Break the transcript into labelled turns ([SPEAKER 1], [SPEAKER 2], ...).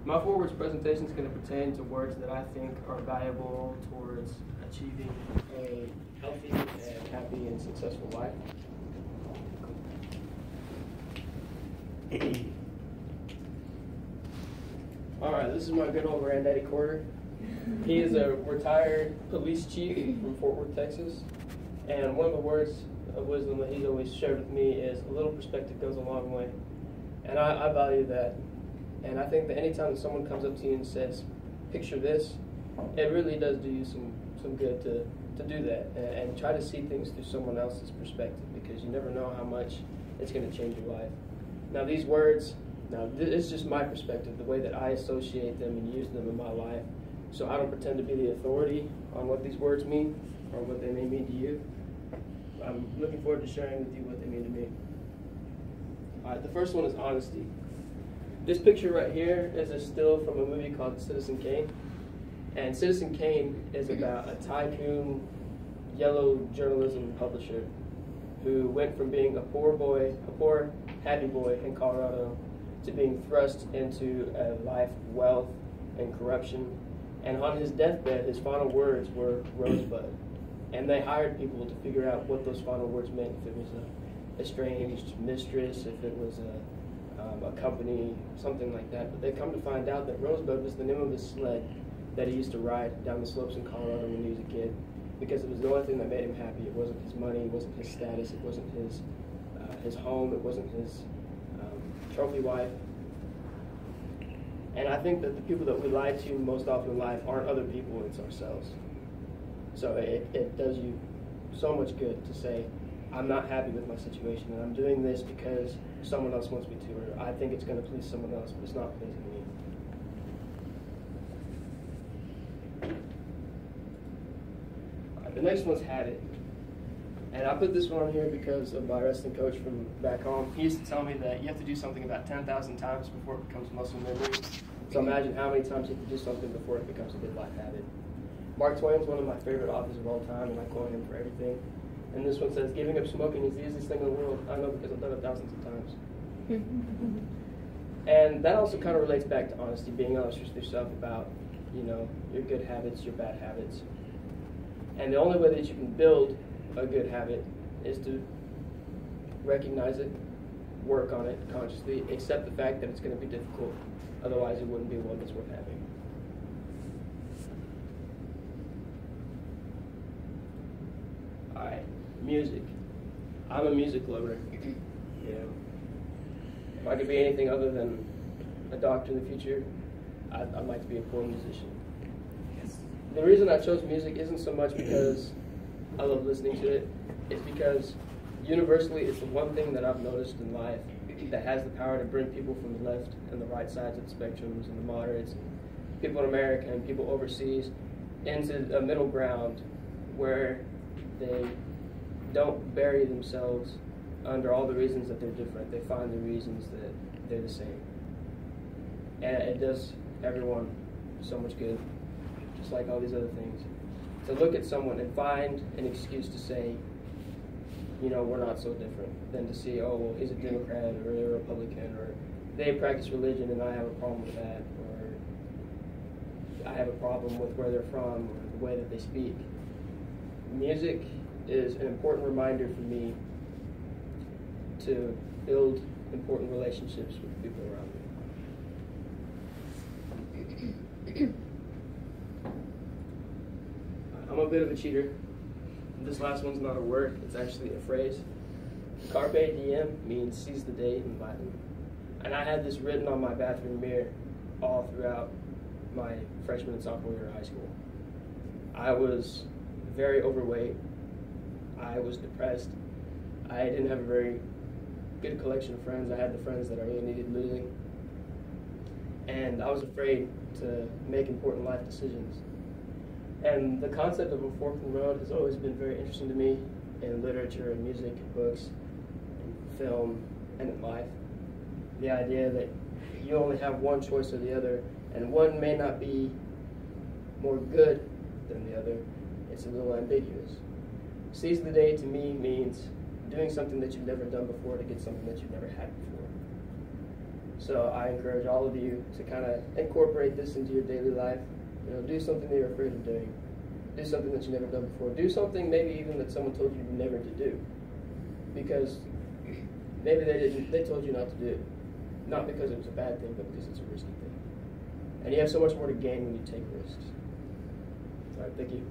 [SPEAKER 1] My 4 words presentation is going to pertain to words that I think are valuable towards achieving a healthy and happy and successful life. Alright, this is my good old granddaddy Quarter. He is a retired police chief from Fort Worth, Texas. And one of the words of wisdom that he's always shared with me is a little perspective goes a long way. And I value that. And I think that anytime someone comes up to you and says, picture this, it really does do you some good to do that and try to see things through someone else's perspective, because you never know how much it's going to change your life. Now these words, it's just my perspective, the way that I associate them and use them in my life. So I don't pretend to be the authority on what these words mean or what they may mean to you. I'm looking forward to sharing with you what they mean to me. Alright, the first one is honesty. This picture right here is a still from a movie called Citizen Kane. And Citizen Kane is about a tycoon, yellow journalism publisher who went from being a poor, happy boy in Colorado to being thrust into a life of wealth and corruption. And on his deathbed, his final words were Rosebud. And they hired people to figure out what those final words meant, if it was a estranged mistress, if it was a company, something like that. But they come to find out that Rosebud was the name of his sled that he used to ride down the slopes in Colorado when he was a kid, because it was the only thing that made him happy. It wasn't his money, it wasn't his status, it wasn't his home, it wasn't his trophy wife. And I think that the people that we lie to most often in life aren't other people, it's ourselves. So it does you so much good to say, I'm not happy with my situation, and I'm doing this because someone else wants me to, or I think it's going to please someone else, but it's not pleasing me. The next one's had it. And I put this one on here because of my wrestling coach from back home. He used to tell me that you have to do something about 10,000 times before it becomes muscle memory. So imagine how many times you have to do something before it becomes a good life habit. Mark Twain's one of my favorite authors of all time, and I quote him for everything. And this one says, giving up smoking is the easiest thing in the world. I know because I've done it thousands of times. And that also kind of relates back to honesty, being honest with yourself about, your good habits, your bad habits. And the only way that you can build a good habit is to recognize it, work on it consciously, accept the fact that it's going to be difficult. Otherwise, it wouldn't be one that's worth having. Alright, music. I'm a music lover. If I could be anything other than a doctor in the future, I'd like to be a poor musician. The reason I chose music isn't so much because I love listening to it. It's because universally it's the one thing that I've noticed in life that has the power to bring people from the left and the right sides of the spectrums and the moderates, and people in America and people overseas, into a middle ground where they don't bury themselves under all the reasons that they're different. They find the reasons that they're the same. And it does everyone so much good, just like all these other things. To look at someone and find an excuse to say, we're not so different, than to see, oh, well, he's a Democrat or they're a Republican, or they practice religion and I have a problem with that, or I have a problem with where they're from or the way that they speak. Music is an important reminder for me to build important relationships with people around me. I'm a bit of a cheater. This last one's not a word, it's actually a phrase. Carpe diem means seize the day in Latin. And I had this written on my bathroom mirror all throughout my freshman and sophomore year of high school. I was very overweight. I was depressed. I didn't have a very good collection of friends. I had the friends that I really needed losing. And I was afraid to make important life decisions. And the concept of a fork in the road has always been very interesting to me in literature and music and books and film and in life. The idea that you only have one choice or the other, and one may not be more good than the other. It's a little ambiguous. Seize the day to me means doing something that you've never done before to get something that you've never had before. So I encourage all of you to kind of incorporate this into your daily life. You know, do something that you're afraid of doing. Do something that you've never done before. Do something maybe even that someone told you never to do. Because maybe they told you not to do it. Not because it was a bad thing, but because it's a risky thing. And you have so much more to gain when you take risks. All right, thank you.